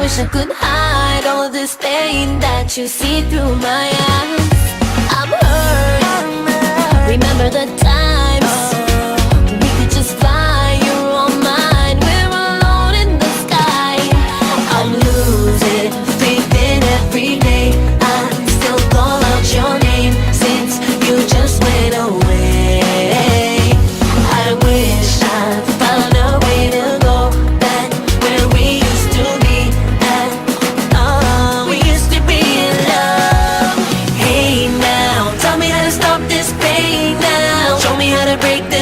wish I could hide all of this pain that you see through my eyes. I'm hurt. Remember the times we could just fly. You're all mine. We're alone in the sky. I'm losing faith in every day. I still call out your name since you just went away. I wish I found a way to go back where we used to be at. Oh, we used to be in love. Hey now, tell me how to stop this pain now. Show me how to break this